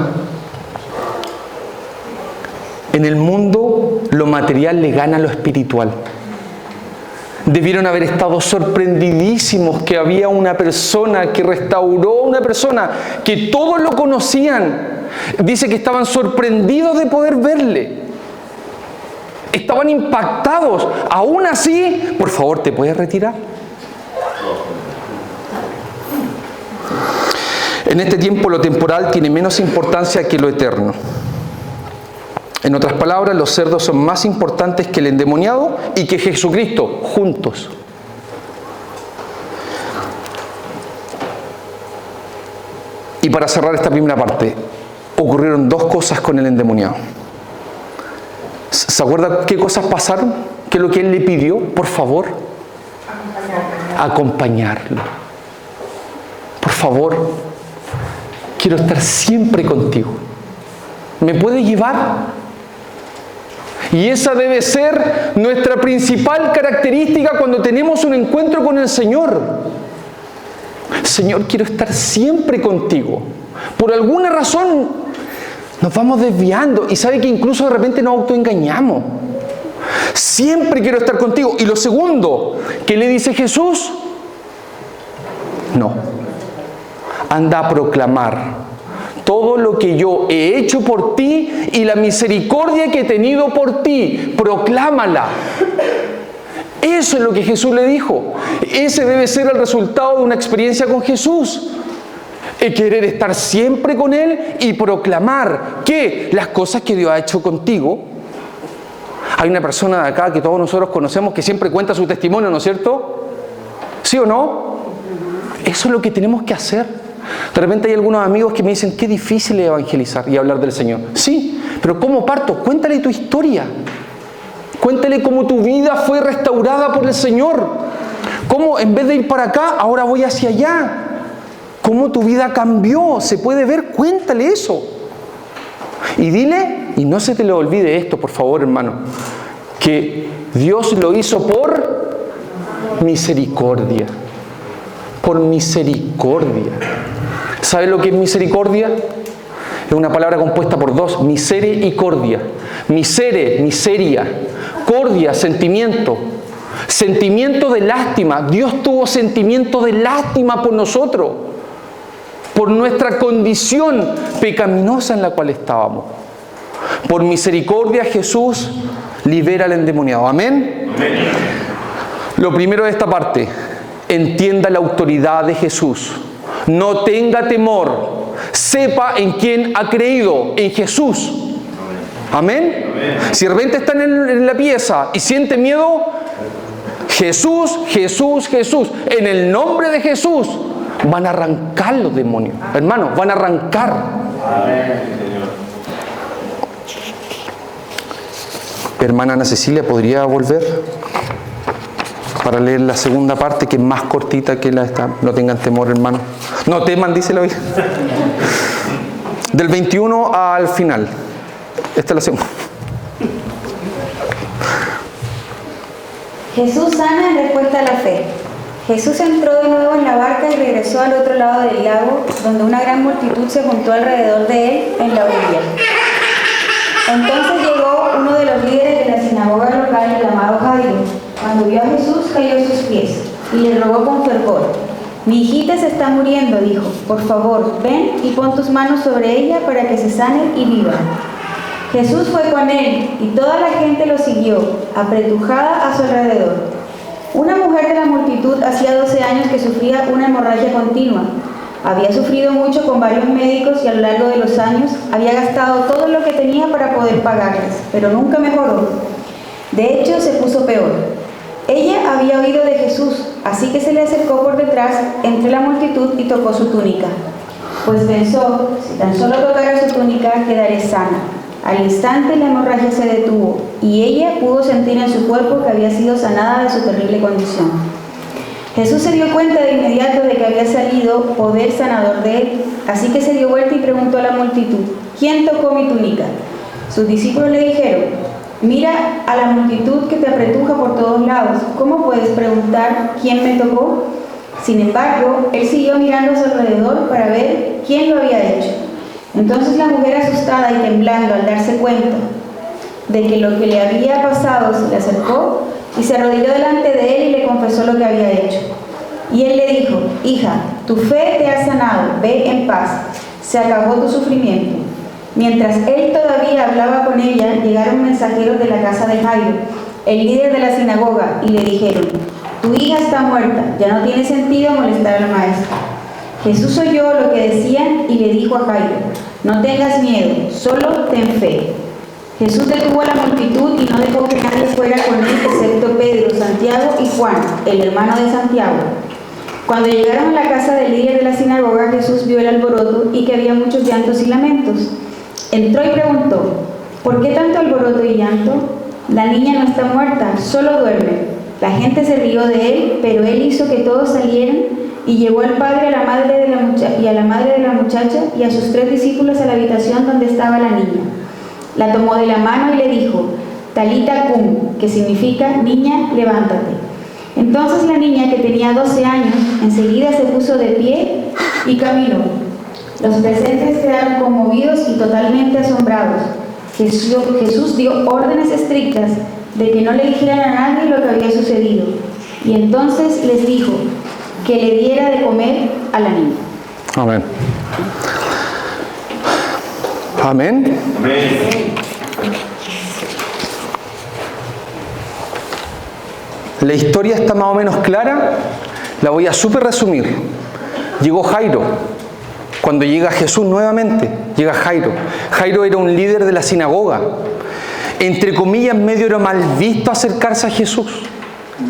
en el mundo lo material le gana a lo espiritual. Debieron haber estado sorprendidísimos que había una persona que restauró a una persona que todos lo conocían. Dice que estaban sorprendidos de poder verle. Estaban impactados. Aún así, por favor, ¿te puedes retirar? En este tiempo lo temporal tiene menos importancia que lo eterno. En otras palabras, los cerdos son más importantes que el endemoniado y que Jesucristo, juntos. Y para cerrar esta primera parte, ocurrieron dos cosas con el endemoniado. ¿Se acuerda qué cosas pasaron? ¿Qué es lo que él le pidió? Por favor, acompañarlo. Por favor, quiero estar siempre contigo. ¿Me puede llevar? Y esa debe ser nuestra principal característica cuando tenemos un encuentro con el Señor. Señor, quiero estar siempre contigo. Por alguna razón nos vamos desviando y sabe que incluso de repente nos autoengañamos. Siempre quiero estar contigo. Y lo segundo, ¿qué le dice Jesús? No. Anda a proclamar todo lo que yo he hecho por ti y la misericordia que he tenido por ti. Proclámala. Eso es lo que Jesús le dijo. Ese debe ser el resultado de una experiencia con Jesús. El querer estar siempre con Él y proclamar que las cosas que Dios ha hecho contigo. Hay una persona de acá que todos nosotros conocemos que siempre cuenta su testimonio, ¿no es cierto? ¿Sí o no? Eso es lo que tenemos que hacer. De repente hay algunos amigos que me dicen, qué difícil es evangelizar y hablar del Señor. Sí, pero ¿cómo parto? Cuéntale tu historia. Cuéntale cómo tu vida fue restaurada por el Señor. Cómo en vez de ir para acá, ahora voy hacia allá. Cómo tu vida cambió. Se puede ver, cuéntale eso. Y dile, y no se te le olvide esto, por favor, hermano, que Dios lo hizo por misericordia. Por misericordia. ¿Sabe lo que es misericordia? Es una palabra compuesta por dos, misere y cordia. Misere, miseria. Cordia, sentimiento. Sentimiento de lástima. Dios tuvo sentimiento de lástima por nosotros, por nuestra condición pecaminosa en la cual estábamos. Por misericordia Jesús libera al endemoniado. ¿Amén? Amén. Lo primero de esta parte, entienda la autoridad de Jesús. No tenga temor. Sepa en quién ha creído, en Jesús. ¿Amén? Amén. Si de repente están en la pieza y siente miedo, Jesús, Jesús, Jesús. En el nombre de Jesús van a arrancar los demonios. Hermanos, van a arrancar. Amén. Hermana Ana Cecilia, ¿podría volver para leer la segunda parte, que es más cortita que la esta? No tengan temor, hermano. No teman, dice la Biblia. Del 21 al final. Esta es la segunda. Jesús sana en respuesta a la fe. Jesús entró de nuevo en la barca y regresó al otro lado del lago, donde una gran multitud se juntó alrededor de él en la orilla. Entonces llegó uno de los líderes de la sinagoga local llamado Jairo. Cuando vio a Jesús, cayó a sus pies y le rogó con fervor. Mi hijita se está muriendo, dijo. Por favor, ven y pon tus manos sobre ella para que se sane y viva. Jesús fue con él y toda la gente lo siguió, apretujada a su alrededor. Una mujer de la multitud hacía 12 años que sufría una hemorragia continua. Había sufrido mucho con varios médicos y a lo largo de los años había gastado todo lo que tenía para poder pagarles, pero nunca mejoró. De hecho, se puso peor. Ella había oído de Jesús, así que se le acercó por detrás entre la multitud y tocó su túnica. Pues pensó, si tan solo tocara su túnica, quedaré sana. Al instante la hemorragia se detuvo y ella pudo sentir en su cuerpo que había sido sanada de su terrible condición. Jesús se dio cuenta de inmediato de que había salido poder sanador de él, así que se dio vuelta y preguntó a la multitud, ¿quién tocó mi túnica? Sus discípulos le dijeron, mira a la multitud que te apretuja por todos lados, ¿cómo puedes preguntar quién me tocó? Sin embargo, él siguió mirando a su alrededor para ver quién lo había hecho. Entonces la mujer, asustada y temblando al darse cuenta de que lo que le había pasado, se le acercó y se arrodilló delante de él y le confesó lo que había hecho. Y él le dijo, hija, tu fe te ha sanado, ve en paz, se acabó tu sufrimiento. Mientras él todavía hablaba con ella, llegaron mensajeros de la casa de Jairo, el líder de la sinagoga, y le dijeron, tu hija está muerta, ya no tiene sentido molestar al maestro. Jesús oyó lo que decían y le dijo a Jairo, no tengas miedo, solo ten fe. Jesús detuvo a la multitud y no dejó que nadie fuera con él, excepto Pedro, Santiago y Juan, el hermano de Santiago. Cuando llegaron a la casa del líder de la sinagoga, Jesús vio el alboroto y que había muchos llantos y lamentos. Entró y preguntó, ¿por qué tanto alboroto y llanto? La niña no está muerta, solo duerme. La gente se rió de él, pero él hizo que todos salieran y llevó al padre y a la madre de la muchacha y a sus 3 discípulos a la habitación donde estaba la niña. La tomó de la mano y le dijo, Talita cum, que significa, niña, levántate. Entonces la niña, que tenía 12 años, enseguida se puso de pie y caminó. Los presentes quedaron conmovidos y totalmente asombrados. Jesús dio órdenes estrictas de que no le dijeran a nadie lo que había sucedido. Y entonces les dijo, que le diera de comer a la niña. Amén. Amén. La historia está más o menos clara, la voy a súper resumir. Llegó Jairo. Cuando llega Jesús nuevamente, llega Jairo. Jairo era un líder de la sinagoga. Entre comillas, medio era mal visto acercarse a Jesús.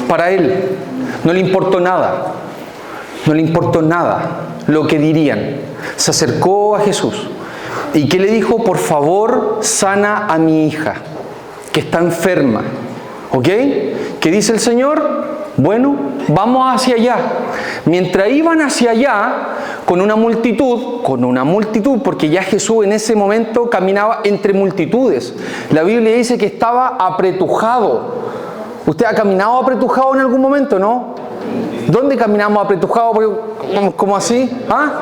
Para él, no le importó nada. No le importó nada lo que dirían. Se acercó a Jesús. ¿Y qué le dijo? Por favor, sana a mi hija, que está enferma. ¿Ok? ¿Qué dice el Señor? Bueno, vamos hacia allá. Mientras iban hacia allá, con una multitud, porque ya Jesús en ese momento caminaba entre multitudes. La Biblia dice que estaba apretujado. ¿Usted ha caminado apretujado en algún momento, no? ¿Dónde caminamos apretujados? ¿Cómo así? ¿Ah?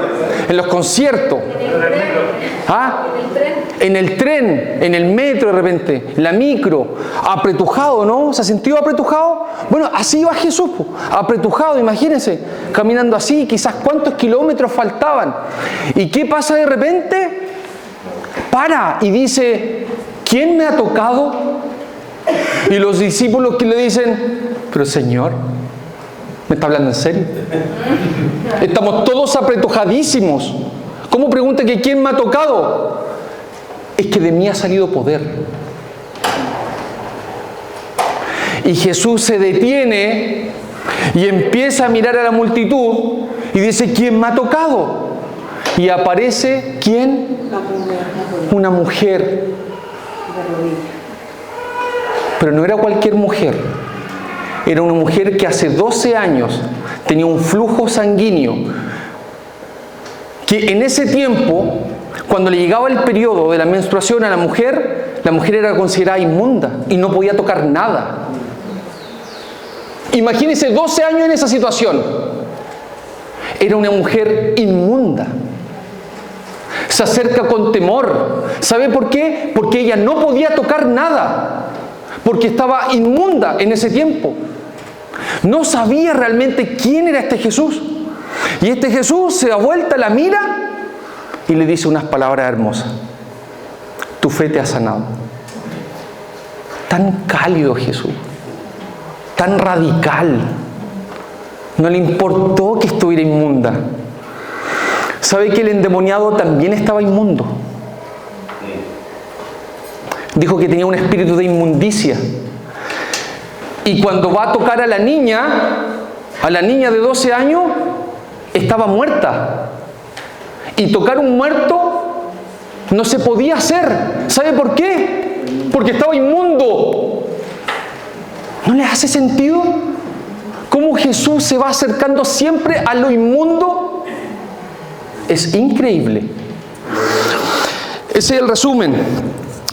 En los conciertos. ¿Ah? En el tren, en el metro de repente, en la micro, apretujado, ¿no? ¿Se ha sentido apretujado? Bueno, así iba Jesús, apretujado, imagínense, caminando así, quizás cuántos kilómetros faltaban. ¿Y qué pasa de repente? Para y dice, ¿quién me ha tocado? Y los discípulos que le dicen, pero Señor, ¿me está hablando en serio? Estamos todos apretujadísimos. ¿Cómo pregunta que quién me ha tocado? Es que de mí ha salido poder. Y Jesús se detiene y empieza a mirar a la multitud y dice, ¿quién me ha tocado? Y aparece, ¿quién? Una mujer. Pero no era cualquier mujer. Era una mujer que hace 12 años tenía un flujo sanguíneo. Que en ese tiempo, cuando le llegaba el periodo de la menstruación a la mujer era considerada inmunda y no podía tocar nada. Imagínense 12 años en esa situación. Era una mujer inmunda. Se acerca con temor. ¿Sabe por qué? Porque ella no podía tocar nada. Porque estaba inmunda en ese tiempo. No sabía realmente quién era este Jesús. Y este Jesús se da vuelta, la mira y le dice unas palabras hermosas. Tu fe te ha sanado. Tan cálido Jesús. Tan radical. No le importó que estuviera inmunda. ¿Sabe que el endemoniado también estaba inmundo? Dijo que tenía un espíritu de inmundicia. Y cuando va a tocar a la niña de 12 años, estaba muerta. Y tocar un muerto no se podía hacer. ¿Sabe por qué? Porque estaba inmundo. ¿No les hace sentido? ¿Cómo Jesús se va acercando siempre a lo inmundo? Es increíble. Ese es el resumen.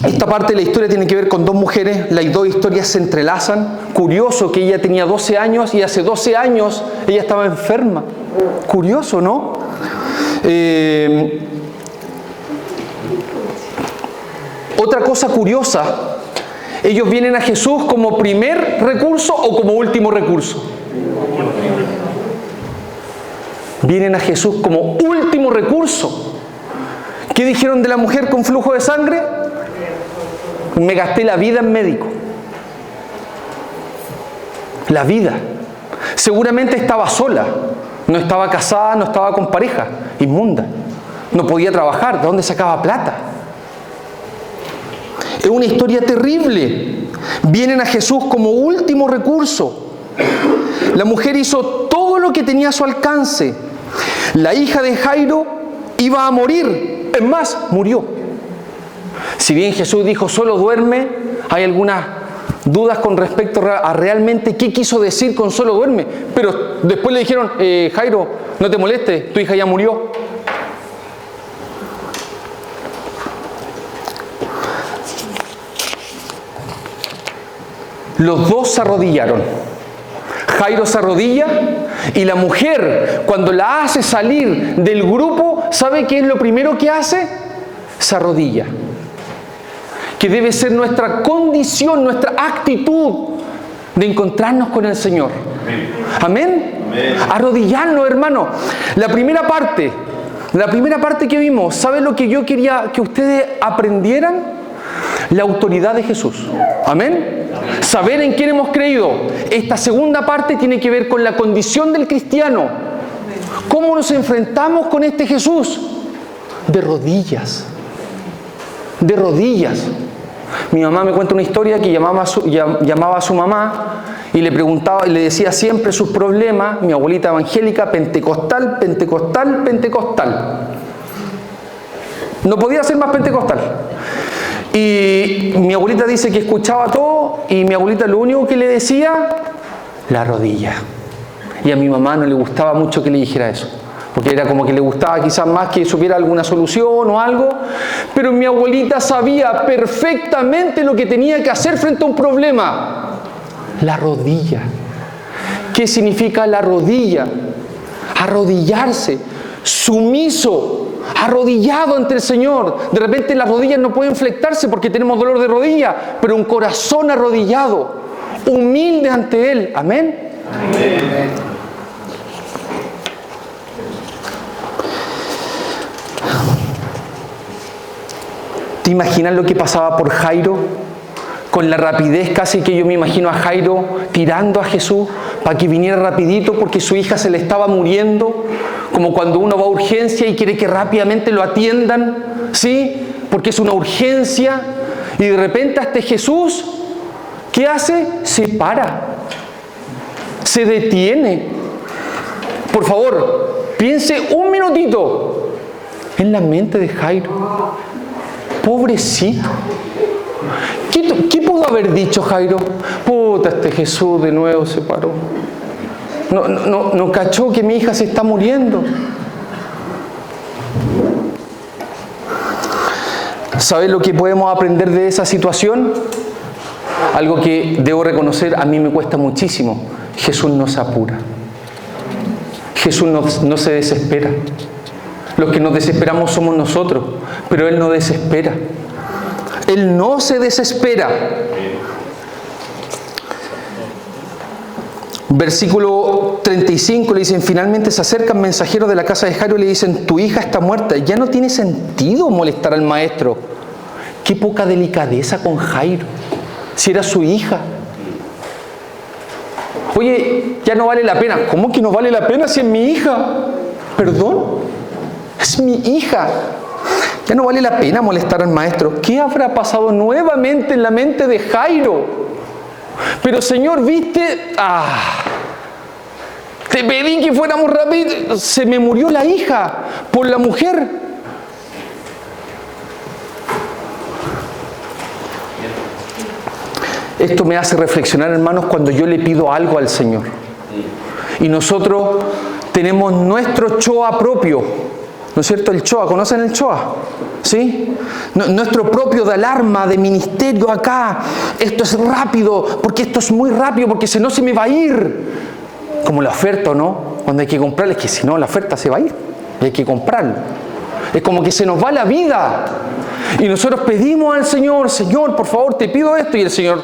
Esta parte de la historia tiene que ver con dos mujeres. Las dos historias se entrelazan. Curioso que ella tenía 12 años y hace 12 años ella estaba enferma. Curioso, ¿no? Otra cosa curiosa. Ellos vienen a Jesús como primer recurso o como último recurso. Vienen a Jesús como último recurso. ¿Qué dijeron de la mujer con flujo de sangre? Me gasté la vida en médico. La vida. Seguramente estaba sola. No estaba casada, no estaba con pareja. Inmunda. No podía trabajar. ¿De dónde sacaba plata? Es una historia terrible. Vienen a Jesús como último recurso. La mujer hizo todo lo que tenía a su alcance. La hija de Jairo iba a morir. Es más, murió. Si bien Jesús dijo solo duerme, hay algunas dudas con respecto a realmente qué quiso decir con solo duerme. Pero después le dijeron, Jairo, no te molestes, tu hija ya murió. Los dos se arrodillaron. Jairo se arrodilla y la mujer, cuando la hace salir del grupo, ¿sabe qué es lo primero que hace? Se arrodilla. Que debe ser nuestra condición, nuestra actitud de encontrarnos con el Señor. Amén. Arrodillarnos, hermano. La primera parte que vimos, ¿sabe lo que yo quería que ustedes aprendieran? La autoridad de Jesús. Amén. Saber en quién hemos creído. Esta segunda parte tiene que ver con la condición del cristiano. ¿Cómo nos enfrentamos con este Jesús? De rodillas. De rodillas. Mi mamá me cuenta una historia que llamaba a su mamá y le preguntaba y le decía siempre sus problemas. Mi abuelita evangélica, pentecostal. No podía ser más pentecostal. Y mi abuelita dice que escuchaba todo y mi abuelita lo único que le decía, la rodilla. Y a mi mamá no le gustaba mucho que le dijera eso, porque era como que le gustaba quizás más que supiera alguna solución o algo, pero mi abuelita sabía perfectamente lo que tenía que hacer frente a un problema. La rodilla. ¿Qué significa la rodilla? Arrodillarse, sumiso, arrodillado ante el Señor. De repente las rodillas no pueden flectarse porque tenemos dolor de rodilla, pero un corazón arrodillado, humilde ante Él. Amén. Amén. ¿Te imaginas lo que pasaba por Jairo? Con la rapidez casi que yo me imagino a Jairo tirando a Jesús para que viniera rapidito porque su hija se le estaba muriendo, como cuando uno va a urgencia y quiere que rápidamente lo atiendan, ¿sí? Porque es una urgencia, y de repente a este Jesús, ¿qué hace? Se para, se detiene. Por favor, piense un minutito en la mente de Jairo. Pobrecito. ¿Qué pudo haber dicho Jairo? Puta, este Jesús de nuevo se paró. No cachó que mi hija se está muriendo. ¿Sabes lo que podemos aprender de esa situación? Algo que debo reconocer, a mí me cuesta muchísimo. Jesús no se apura. Jesús no se desespera. Los que nos desesperamos somos nosotros, pero Él no desespera. Él no se desespera. Versículo 35 le dicen, finalmente se acercan mensajeros de la casa de Jairo y le dicen, tu hija está muerta. Ya no tiene sentido molestar al maestro. Qué poca delicadeza con Jairo, si era su hija. Oye, ya no vale la pena. ¿Cómo que no vale la pena si es mi hija? ¿Perdón? Es mi hija. Ya no vale la pena molestar al maestro. ¿Qué habrá pasado nuevamente en la mente de Jairo? Pero Señor, ¿viste? Te pedí que fuéramos rápidos. Se me murió la hija por la mujer. Esto me hace reflexionar, hermanos, cuando yo le pido algo al Señor. Y nosotros tenemos nuestro Choa propio. ¿No es cierto? El Choa, ¿conocen el Choa? ¿Sí? Nuestro propio de alarma, de ministerio acá. Esto es rápido, porque esto es muy rápido, porque si no se me va a ir. Como la oferta, ¿no? Cuando hay que comprarla, es que si no la oferta se va a ir. Y hay que comprarlo. Es como que se nos va la vida. Y nosotros pedimos al Señor, Señor, por favor, te pido esto. Y el Señor,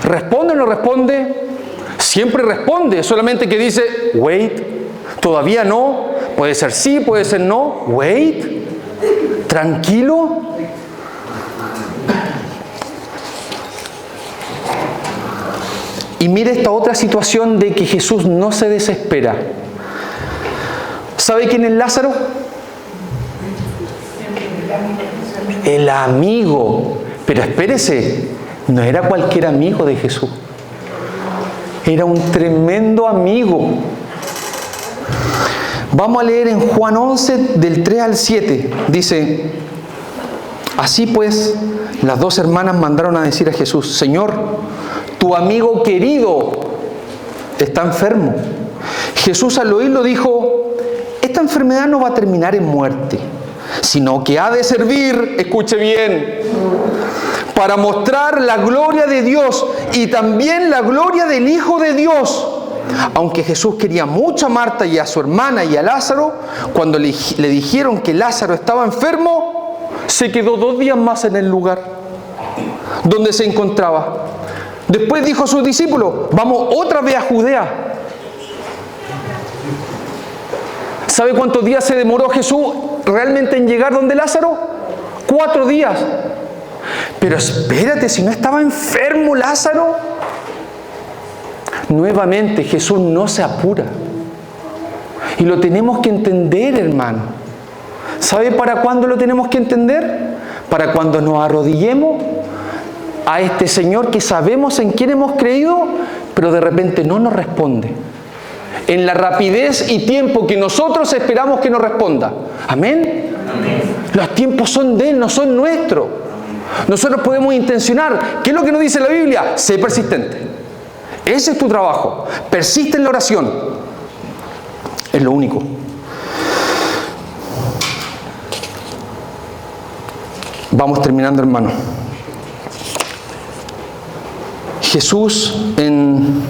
¿responde o no responde? Siempre responde, solamente que dice, wait, todavía no. Puede ser sí, puede ser no. Wait. Tranquilo. Y mire esta otra situación de que Jesús no se desespera. ¿Sabe quién es Lázaro? El amigo. Pero espérese, no era cualquier amigo de Jesús. Era un tremendo amigo. Vamos a leer en Juan 11, del 3 al 7. Dice, así pues, las dos hermanas mandaron a decir a Jesús, Señor, tu amigo querido está enfermo. Jesús al oírlo dijo, esta enfermedad no va a terminar en muerte, sino que ha de servir, escuche bien, para mostrar la gloria de Dios y también la gloria del Hijo de Dios. Aunque Jesús quería mucho a Marta y a su hermana y a Lázaro, cuando le dijeron que Lázaro estaba enfermo, se quedó 2 días más en el lugar donde se encontraba. Después dijo a sus discípulos, vamos otra vez a Judea. ¿Sabe cuántos días se demoró Jesús realmente en llegar donde Lázaro? 4 días. Pero espérate, si no estaba enfermo Lázaro. Nuevamente Jesús no se apura. Y lo tenemos que entender, hermano. ¿Sabe para cuándo lo tenemos que entender? Para cuando nos arrodillemos a este Señor que sabemos en quién hemos creído, pero de repente no nos responde. En la rapidez y tiempo que nosotros esperamos que nos responda. ¿Amén? Amén. Los tiempos son de Él, no son nuestros. Nosotros podemos intencionar. ¿Qué es lo que nos dice la Biblia? Sé persistente. Ese es tu trabajo. Persiste en la oración. Es lo único. Vamos terminando, hermano. Jesús en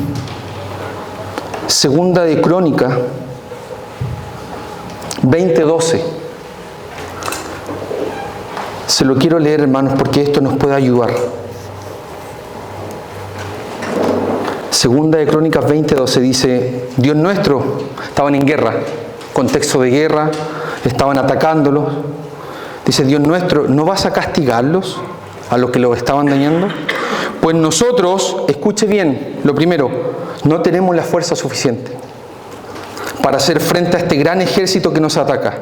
Segunda de Crónicas 20:12. Se lo quiero leer, hermanos, porque esto nos puede ayudar. Segunda de Crónicas 20:12 dice, Dios nuestro, estaban en guerra, contexto de guerra, estaban atacándolos. Dice, Dios nuestro, ¿no vas a castigarlos a los que los estaban dañando? Pues nosotros, escuche bien, lo primero, no tenemos la fuerza suficiente para hacer frente a este gran ejército que nos ataca.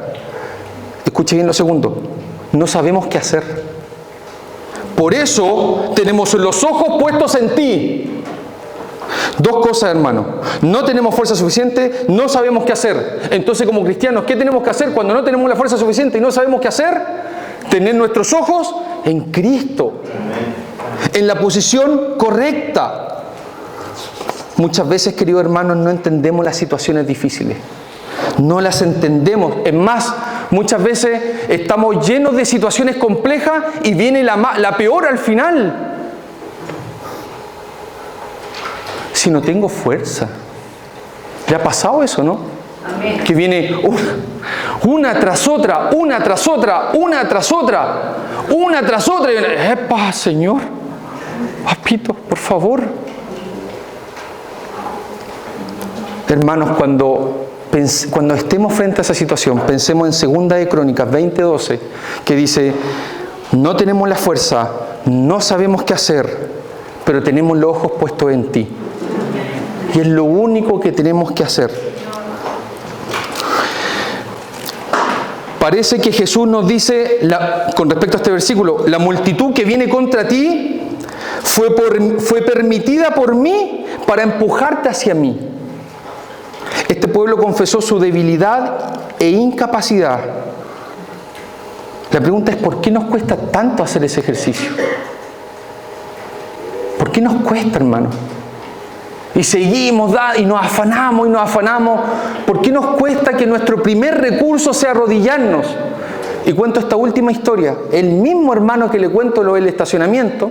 Escuche bien lo segundo, no sabemos qué hacer. Por eso tenemos los ojos puestos en ti. Dos cosas, hermano. No tenemos fuerza suficiente, no sabemos qué hacer. Entonces, como cristianos, ¿qué tenemos que hacer cuando no tenemos la fuerza suficiente y no sabemos qué hacer? Tener nuestros ojos en Cristo, en la posición correcta. Muchas veces, queridos hermanos, no entendemos las situaciones difíciles. No las entendemos. Es más, muchas veces estamos llenos de situaciones complejas y viene la peor al final. Si no tengo fuerza. ¿Le ha pasado eso, no? Amén. Que viene una tras otra, una tras otra, una tras otra, una tras otra. Y viene, ¡epa, Señor! Papito, por favor. Hermanos, cuando estemos frente a esa situación, pensemos en Segunda de Crónicas 20:12, que dice, no tenemos la fuerza, no sabemos qué hacer, pero tenemos los ojos puestos en ti. Y es lo único que tenemos que hacer. Parece que Jesús nos dice, con respecto a este versículo, la multitud que viene contra ti fue permitida por mí para empujarte hacia mí. Este pueblo confesó su debilidad e incapacidad. La pregunta es, ¿por qué nos cuesta tanto hacer ese ejercicio? ¿Por qué nos cuesta, hermano? Y seguimos y nos afanamos y nos afanamos. ¿Por qué nos cuesta que nuestro primer recurso sea arrodillarnos? Y cuento esta última historia. El mismo hermano que le cuento lo del estacionamiento,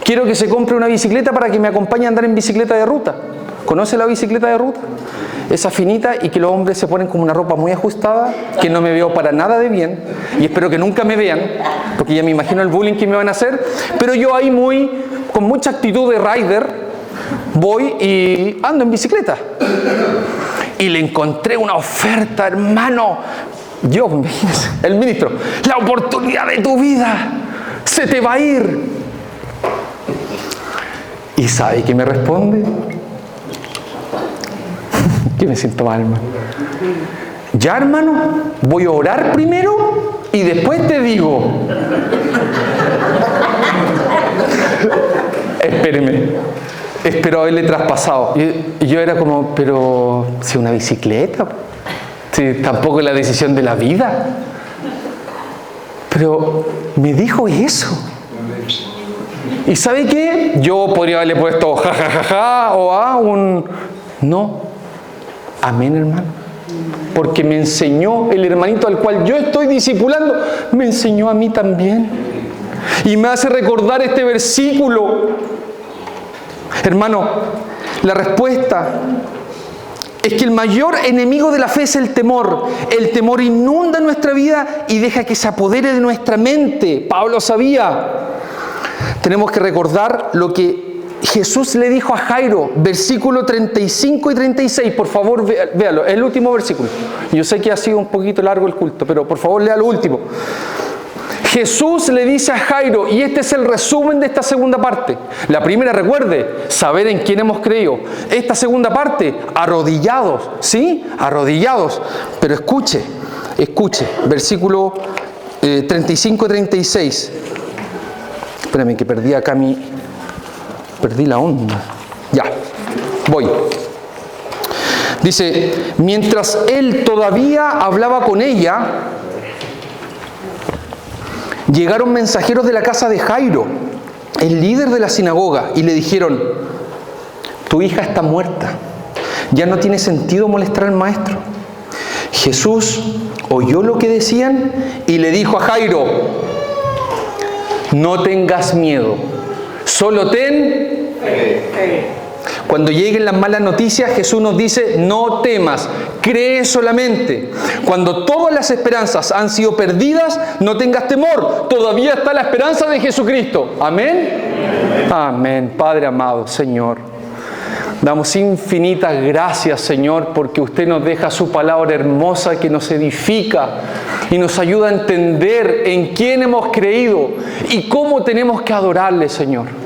quiero que se compre una bicicleta para que me acompañe a andar en bicicleta de ruta. ¿Conoce la bicicleta de ruta? Esa finita y que los hombres se ponen como una ropa muy ajustada, que no me veo para nada de bien, y espero que nunca me vean, porque ya me imagino el bullying que me van a hacer, pero yo ahí con mucha actitud de rider, voy y ando en bicicleta. Y le encontré una oferta, hermano. Yo, imagínense, el ministro, la oportunidad de tu vida se te va a ir. ¿Y sabe qué me responde? Que me siento mal, hermano. Ya, hermano, voy a orar primero y después te digo. Espéreme. Espero haberle traspasado. Y yo era como, pero si una bicicleta, si tampoco es la decisión de la vida. Pero me dijo eso. ¿Y sabe qué? Yo podría haberle puesto jajajaja o un... No. Amén, hermano. Porque me enseñó el hermanito al cual yo estoy discipulando, me enseñó a mí también. Y me hace recordar este versículo. Hermano, la respuesta es que el mayor enemigo de la fe es el temor. El temor inunda nuestra vida y deja que se apodere de nuestra mente. Pablo sabía. Tenemos que recordar lo que Jesús le dijo a Jairo, versículo 35 y 36, por favor véalo, es el último versículo. Yo sé que ha sido un poquito largo el culto, pero por favor lea lo último. Jesús le dice a Jairo, y este es el resumen de esta segunda parte. La primera, recuerde, saber en quién hemos creído. Esta segunda parte, arrodillados, ¿sí? Arrodillados. Pero escuche, versículo 35 y 36. Espérame que perdí acá perdí la onda. Ya, voy. Dice, mientras él todavía hablaba con ella, llegaron mensajeros de la casa de Jairo, el líder de la sinagoga, y le dijeron, tu hija está muerta, ya no tiene sentido molestar al maestro. Jesús oyó lo que decían y le dijo a Jairo, no tengas miedo, solo ten fe. Cuando lleguen las malas noticias, Jesús nos dice, no temas, cree solamente. Cuando todas las esperanzas han sido perdidas, no tengas temor. Todavía está la esperanza de Jesucristo. ¿Amén? Amén. Padre amado, Señor, damos infinitas gracias, Señor, porque usted nos deja su palabra hermosa que nos edifica y nos ayuda a entender en quién hemos creído y cómo tenemos que adorarle, Señor.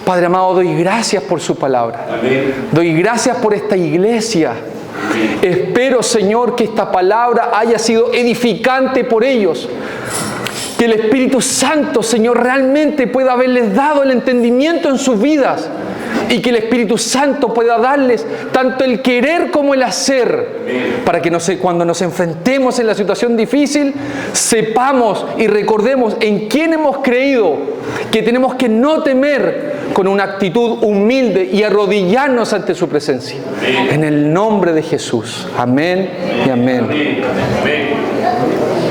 Padre amado, doy gracias por su palabra. Amén. Doy gracias por esta iglesia. Amén. Espero, Señor, que esta palabra haya sido edificante por ellos. Que el Espíritu Santo, Señor, realmente pueda haberles dado el entendimiento en sus vidas. Y que el Espíritu Santo pueda darles tanto el querer como el hacer. Amén. Para que cuando nos enfrentemos en la situación difícil, sepamos y recordemos en quién hemos creído. Que tenemos que no temer, con una actitud humilde y arrodillarnos ante su presencia. Amén. En el nombre de Jesús. Amén y amén. Amén. Amén.